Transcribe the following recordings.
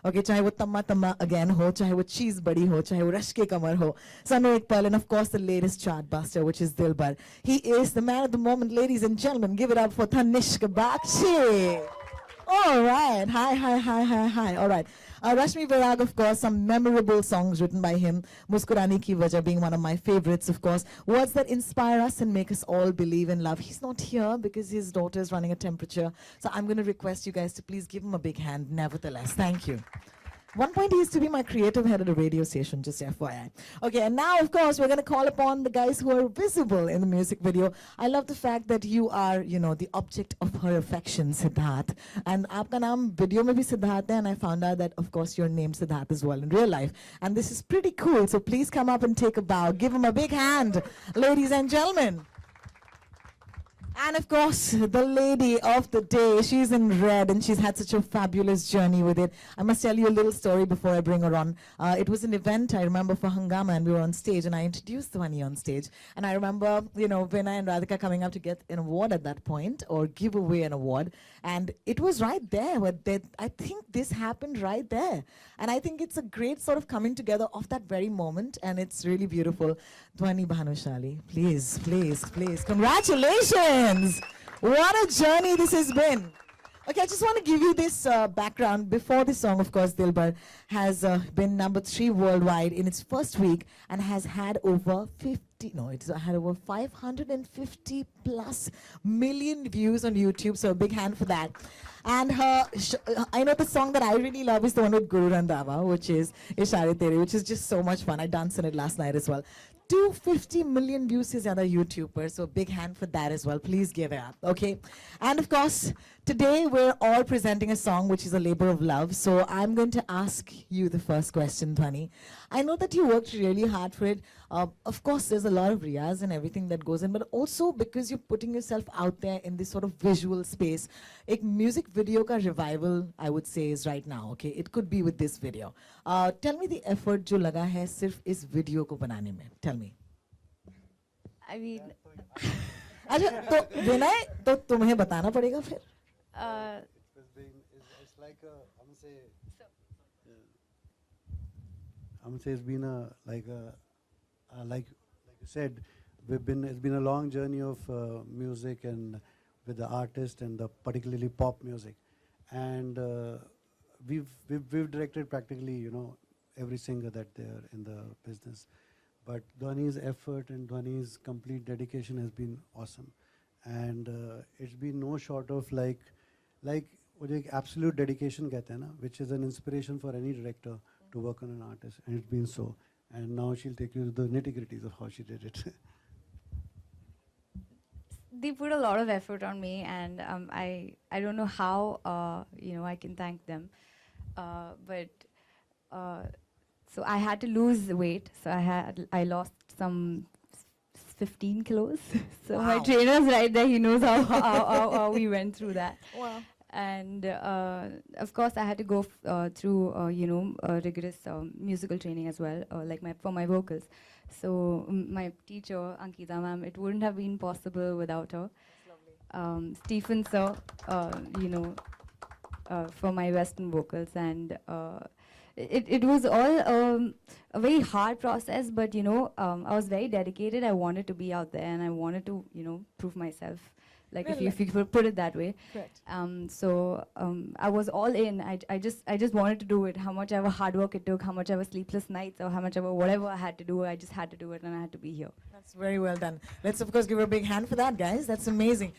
Okay, चाहे वो तम्मा तम्मा again हो, चाहे वो cheese बड़ी हो, चाहे वो रश के कमर हो. Sanu ek pearl, and of course the latest chart buster, which is Dilbar. He is the man of the moment, ladies and gentlemen. Give it up for Tanishq Bakshi. All right. Hi. All right. Rashmi Virag, of course, some memorable songs written by him. Muskurani Ki Wajah being one of my favorites, of course. Words that inspire us and make us all believe in love. He's not here because his daughter is running a temperature. So I'm going to request you guys to please give him a big hand, nevertheless. Thank you. One point he used to be my creative head at a radio station, just FYI. Okay, and now, of course, we're going to call upon the guys who are visible in the music video. I love the fact that you are, you know, the object of her affection, Siddharth. And aapka naam video mein bhi Siddharth hai, and I found out that, of course, you're named Siddharth as well in real life. And this is pretty cool, so please come up and take a bow. Give him a big hand, ladies and gentlemen. And of course, the lady of the day, she's in red and she's had such a fabulous journey with it. I must tell you a little story before I bring her on. It was an event, I remember, for Hangama, and we were on stage, and I introduced Dhvani on stage. And I remember, you know, Vinay and Radhika coming up to get an award at that point, or give away an award. And it was right there. I think this happened right there. And I think it's a great sort of coming together of that very moment, and it's really beautiful. Dhvani, Bhanushali, please. Congratulations! What a journey this has been. Okay, I just want to give you this background. Before this song, of course, Dilbar has been #3 worldwide in its first week and has had over 550 plus million views on YouTube, so a big hand for that. And I know the song that I really love is the one with Guru Randhawa, which is Ishare Tere, which is just so much fun. I danced on it last night as well. 250 million views is another YouTuber, so big hand for that as well. Please give it up, okay? And of course, today we're all presenting a song which is a labor of love. So I'm going to ask you the first question, Dhvani. I know that you worked really hard for it. Of course, there's a lot of riyaz and everything that goes in, but also because you're putting yourself out there in this sort of visual space. A music video ka revival, I would say, is right now, okay? It could be with this video. Tell me the effort jo laga hai sirf is video ko banane mein. Tell me. I mean... अच्छा तो विनय तो तुम्हें बताना पड़ेगा फिर. It's like I'm say it's been like you said, it's been a long journey of music and with the artist and the particularly pop music, and we've directed practically, you know, every singer that they're in the business. But Dhvani's effort and Dhvani's complete dedication has been awesome. And it's been no short of like absolute dedication kehte hain na, which is an inspiration for any director to work on an artist. And it's been so. And now she'll take you to the nitty-gritties of how she did it. They put a lot of effort on me, and I don't know how you know, I can thank them. So I had to lose weight. So I lost some 15 kilos. So wow. My trainer's right there. He knows how we went through that. Wow. And of course, I had to go through you know, rigorous musical training as well, like for my vocals. So my teacher, Ankita ma'am, it wouldn't have been possible without her. Stephen sir, you know, for my Western vocals, and it was all a very hard process, but you know, I was very dedicated. I wanted to be out there, and I wanted to, you know, prove myself. Like really? if you put it that way. Correct. So I was all in. I just wanted to do it. How much ever hard work it took, how much ever sleepless nights, or how much ever whatever I had to do, I just had to do it, and I had to be here. That's very well done. Let's of course give her a big hand for that, guys. That's amazing.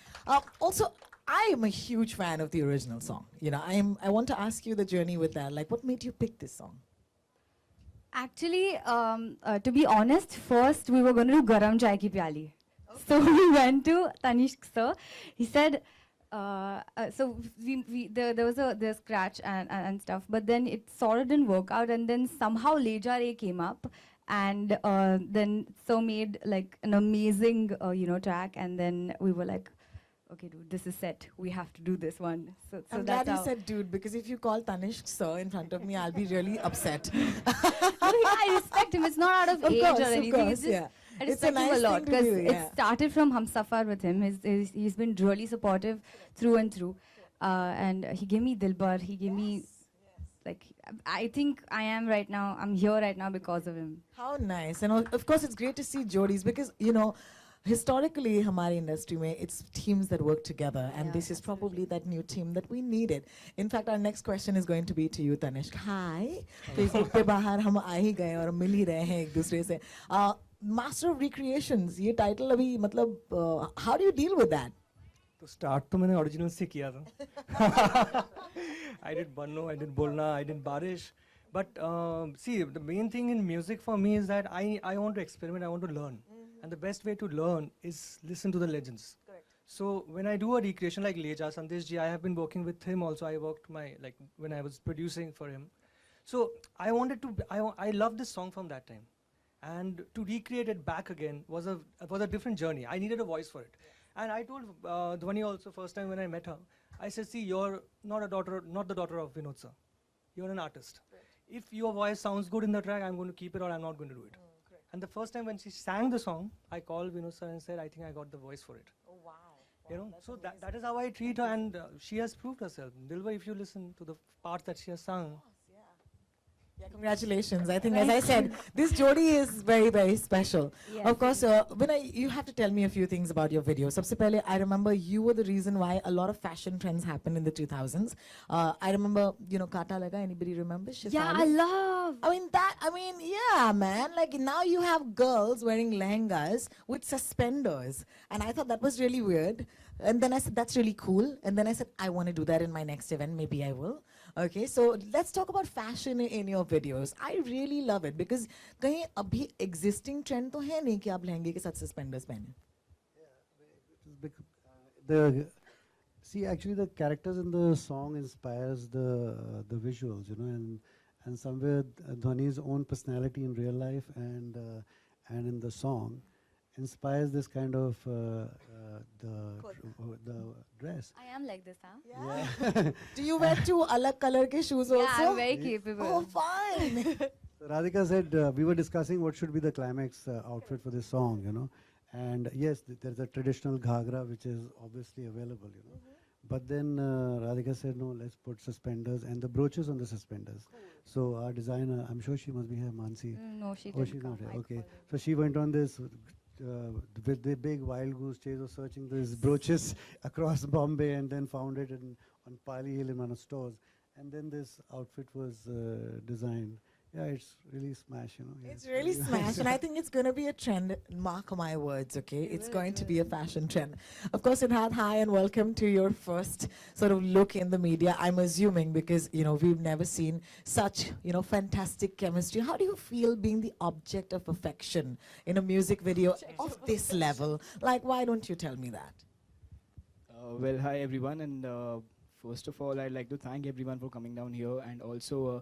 Also, I am a huge fan of the original song. You know, I want to ask you the journey with that. Like, what made you pick this song? Actually, to be honest, first we were going to do Garam Chai Ki Pyali. So we went to Tanishq sir. He said, so there was a scratch and stuff, but then it sort of didn't work out, and then somehow Leja came up, and then so made like an amazing you know, track, and then we were like, okay, dude, this is set. We have to do this one. So I'm glad you said dude, because if you call Tanishq sir in front of me, I'll be really upset. I respect him. It's not out of age or anything. Course, it's just, yeah. I respect him a lot because it started from Humsafar with him. He's been really supportive through and through. And he gave me Dilbar. He gave me like, I think I am right now, I'm here right now because of him. How nice. And of course, it's great to see Jodis because, you know, historically, Hamari industry mein, it's teams that work together. And Yeah, this is absolutely. probably that new team that we needed. In fact, our next question is going to be to you, Tanishq. Hi. Facebook pe bahar hum aa hi gaye aur mil hi rahe hain ek dusre se. Master of Recreations, ये title अभी मतलब, how do you deal with that? तो start तो मैंने original से किया था. I did Banno, I did Bolna, I did Barish. But see, the main thing in music for me is that I want to experiment, I want to learn. And the best way to learn is listen to the legends. Correct. So when I do a recreation like Leja, Sandesh ji, I have been working with him also. I worked like when I was producing for him. So I wanted to, I loved this song from that time. And to recreate it back again was a different journey. I needed a voice for it. And I told Dhvani also first time when I met her, I said, see, you're not the daughter of Vinod sir. You're an artist. Right. If your voice sounds good in the track, I'm going to keep it or I'm not going to do it. And the first time when she sang the song, I called Vinod sir and said, I think I got the voice for it. Oh, wow. You know, so that is how I treat her, and she has proved herself. Dilbar, if you listen to the parts that she has sung, Yeah, congratulations. I think, as I said, this Jodi is very, very special. Yes. Of course, you have to tell me a few things about your video. Sabse pehle, I remember you were the reason why a lot of fashion trends happened in the 2000s. I remember, you know, Kata Laga. Anybody remember? Yeah, I love. I mean, yeah, man. Like now you have girls wearing lehengas with suspenders. And I thought that was really weird. And then I said, that's really cool. And then I said, I want to do that in my next event. Maybe I will. Okay, so let's talk about fashion in your videos. I really love it because कहीं अभी existing trend तो है नहीं कि आप लहंगे के साथ suspenders पहने. See, actually, the characters in the song inspires the visuals, you know, and somewhere Dhvani's own personality in real life and in the song inspires this kind of the dress. I am like this, huh? Yeah. Do you wear two alak color ke shoes also? Yeah, I'm very capable. Oh, fine. So Radhika said we were discussing what should be the climax outfit for this song, you know, and yes, there's a traditional ghagra which is obviously available, you know. But then Radhika said, no, let's put suspenders and the brooches on the suspenders. Cool. So our designer, I'm sure she must be here, Mansi. No, she Oh, didn't she's come. not here. I Okay. called So she went on this with the big wild goose chase of searching these brooches across Bombay and then found it on Pali Hill in one of the stores. And then this outfit was designed. Yeah, it's really smash, you know. Yeah, It's really smash, and I think it's going to be a trend. Mark my words, okay? It's going to be a fashion trend. Of course, Siddharth, hi and welcome to your first sort of look in the media. I'm assuming because, you know, we've never seen such, you know, fantastic chemistry. How do you feel being the object of affection in a music video of this level? Like, why don't you tell me that? Well, hi everyone, and first of all, I'd like to thank everyone for coming down here, and also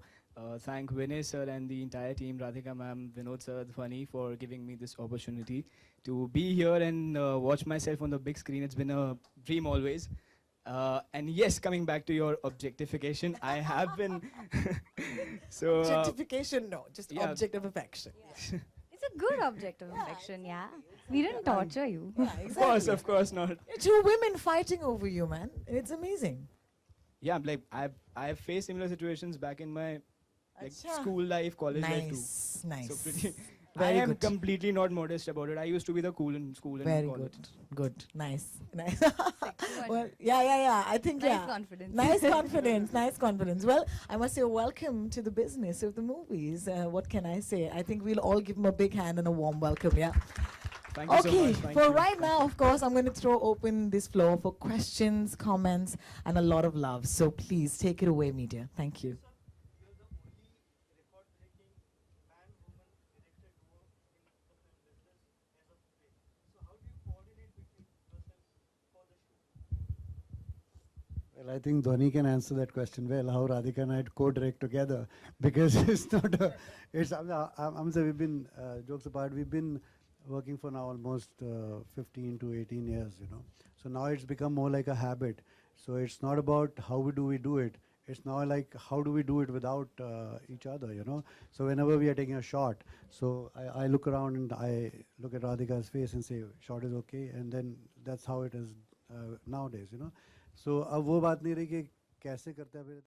thank Vinay sir and the entire team, Radhika ma'am, Vinod sir, Dhvani, for giving me this opportunity to be here and watch myself on the big screen. It's been a dream always. And yes, coming back to your objectification, I have been so Objectification, no, just yeah. object of affection. It's a good object of affection, yeah. We didn't torture you. Yeah, exactly. of course not. Two women fighting over you, man. It's amazing. Yeah, like I've faced similar situations back in my like Acha. school life, college life too. Nice, nice. So pretty. Very I am good. completely not modest about it. I used to be the cool in school and Very college. good, nice. one. Well, yeah. I think Nice yeah. confidence. Nice confidence, nice confidence. Well, I must say, welcome to the business of the movies. What can I say? I think we'll all give him a big hand and a warm welcome. Yeah. Thank you so Okay. much. Thank For you. right now, of course, I'm going to throw open this floor for questions, comments, and a lot of love. So please take it away, media. Thank you. Well, I think Dhvani can answer that question well, how Radhika and I co-direct together, because it's not a, it's, I'm saying we've been, jokes apart, we've been working for now almost 15 to 18 years, you know. So now it's become more like a habit. So it's not about how we do it. It's now like how do we do it without each other, you know. So whenever we are taking a shot, so I look around and I look at Radhika's face and say, shot is okay, and then that's how it is nowadays, you know. So अब वो बात नहीं रही कि कैसे करते हैं